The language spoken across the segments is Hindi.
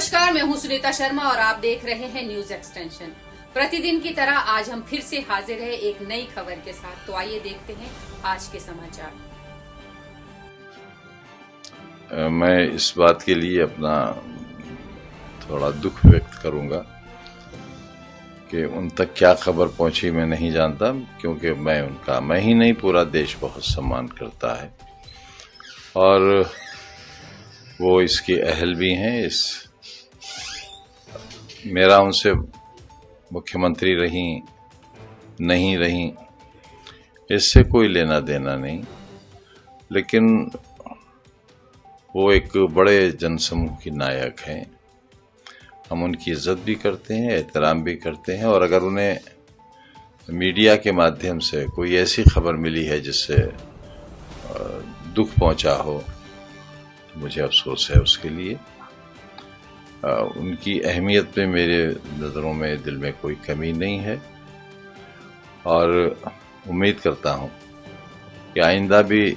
नमस्कार, मैं हूं सुनीता शर्मा और आप देख रहे हैं न्यूज एक्सटेंशन। प्रतिदिन की तरह आज हम फिर से हाजिर हैं एक नई खबर के साथ। तो आइए देखते हैं आज के समाचार। मैं इस बात के लिए अपना थोड़ा दुख व्यक्त करूंगा कि उन तक क्या खबर पहुंची मैं नहीं जानता, क्योंकि मैं ही नहीं पूरा देश बहुत सम्मान करता है और वो इसके अहल भी हैं। मेरा उनसे मुख्यमंत्री रही नहीं रही इससे कोई लेना देना नहीं, लेकिन वो एक बड़े जनसमूह की नायक हैं। हम उनकी इज्जत भी करते हैं, एहतराम भी करते हैं, और अगर उन्हें मीडिया के माध्यम से कोई ऐसी खबर मिली है जिससे दुख पहुंचा हो तो मुझे अफसोस है उसके लिए। उनकी अहमियत में मेरे नज़रों में दिल में कोई कमी नहीं है और उम्मीद करता हूं कि आइंदा भी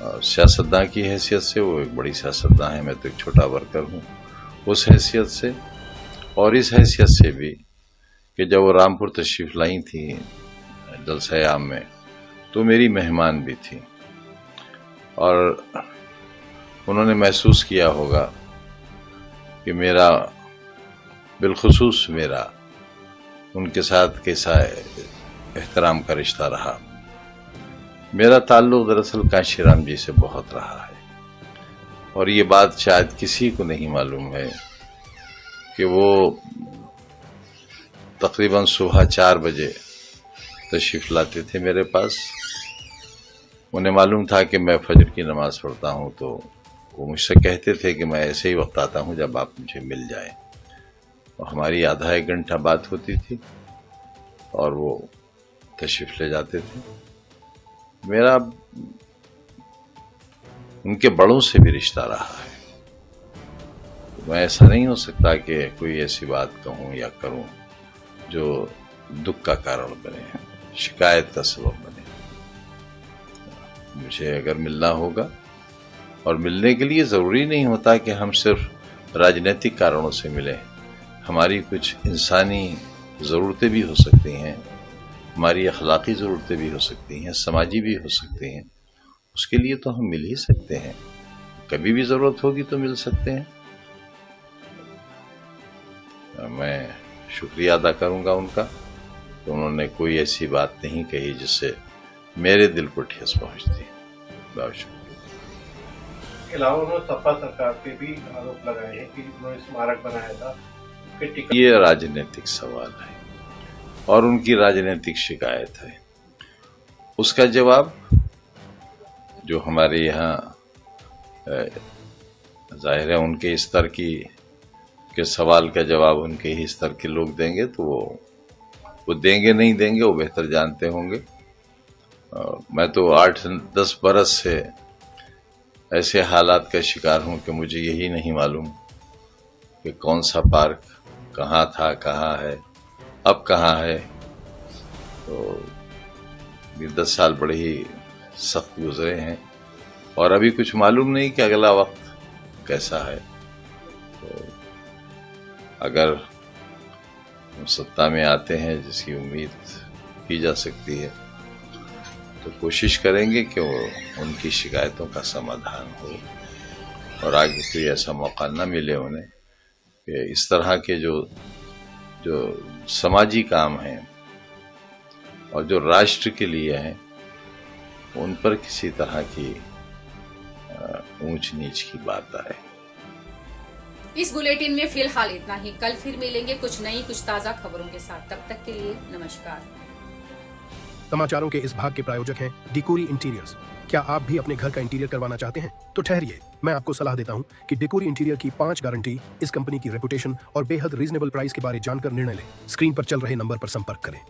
सियासतदान की हैसियत से, वो एक बड़ी सियासतदान है, मैं तो एक छोटा वर्कर हूं, उस हैसियत से और इस हैसियत से भी कि जब वो रामपुर तशरीफ लाई थी जलसा-ए-आम में तो मेरी मेहमान भी थी और उन्होंने महसूस किया होगा कि मेरा बिलखुसूस उनके साथ कैसा एहतराम का रिश्ता रहा। मेरा ताल्लुक दरअसल कांशीराम जी से बहुत रहा है और ये बात शायद किसी को नहीं मालूम है कि वो तकरीबन सुबह 4 बजे तशरीफ लाते थे मेरे पास। उन्हें मालूम था कि मैं फजर की नमाज पढ़ता हूँ, तो वो मुझसे कहते थे कि मैं ऐसे ही वक्त आता हूँ जब आप मुझे मिल जाएं, और हमारी आधा एक घंटा बात होती थी और वो तशरीफ ले जाते थे। मेरा उनके बड़ों से भी रिश्ता रहा है। मैं ऐसा नहीं हो सकता कि कोई ऐसी बात कहूँ या करूँ जो दुख का कारण बने, शिकायत का सबब बने। मुझे अगर मिलना होगा, और मिलने के लिए ज़रूरी नहीं होता कि हम सिर्फ राजनीतिक कारणों से मिलें, हमारी कुछ इंसानी ज़रूरतें भी हो सकती हैं, हमारी अखलाकी ज़रूरतें भी हो सकती हैं, समाजी भी हो सकती हैं। उसके लिए तो हम मिल ही सकते हैं, कभी भी ज़रूरत होगी तो मिल सकते हैं। मैं शुक्रिया अदा करूंगा उनका कि उन्होंने कोई ऐसी बात नहीं कही जिससे मेरे दिल को ठेस पहुंचती। बहुत शुक्रिया। इसके अलावा उन्होंने सपा सरकार पे भी आरोप लगाए हैं कि उन्होंने स्मारक बनाया था। ये राजनीतिक सवाल है और उनकी राजनीतिक शिकायत है। उसका जवाब जो हमारे यहाँ जाहिर है उनके स्तर के सवाल का जवाब उनके ही स्तर के लोग देंगे, तो वो देंगे नहीं देंगे वो बेहतर जानते होंगे। मैं तो 8-10 बरस से ऐसे हालात का शिकार हूं कि मुझे यही नहीं मालूम कि कौन सा पार्क कहाँ था, कहाँ है, अब कहाँ है। तो 10 साल बड़े ही सख्त गुजरे हैं और अभी कुछ मालूम नहीं कि अगला वक्त कैसा है। तो अगर हम सत्ता में आते हैं, जिसकी उम्मीद की जा सकती है, तो कोशिश करेंगे कि वो उनकी शिकायतों का समाधान हो और आगे कोई ऐसा मौका न मिले उन्हें कि इस तरह के जो समाजी काम हैं और जो राष्ट्र के लिए हैं उन पर किसी तरह की ऊंच नीच की बात आए। इस बुलेटिन में फिलहाल इतना ही। कल फिर मिलेंगे कुछ नई कुछ ताजा खबरों के साथ। तब तक के लिए नमस्कार। समाचारों के इस भाग के प्रायोजक हैं डेकोरी इंटीरियर्स। क्या आप भी अपने घर का इंटीरियर करवाना चाहते हैं? तो ठहरिए, मैं आपको सलाह देता हूं कि डेकोरी इंटीरियर की 5 गारंटी, इस कंपनी की रेपुटेशन और बेहद रीजनेबल प्राइस के बारे जानकर निर्णय लें। स्क्रीन पर चल रहे नंबर पर संपर्क करें।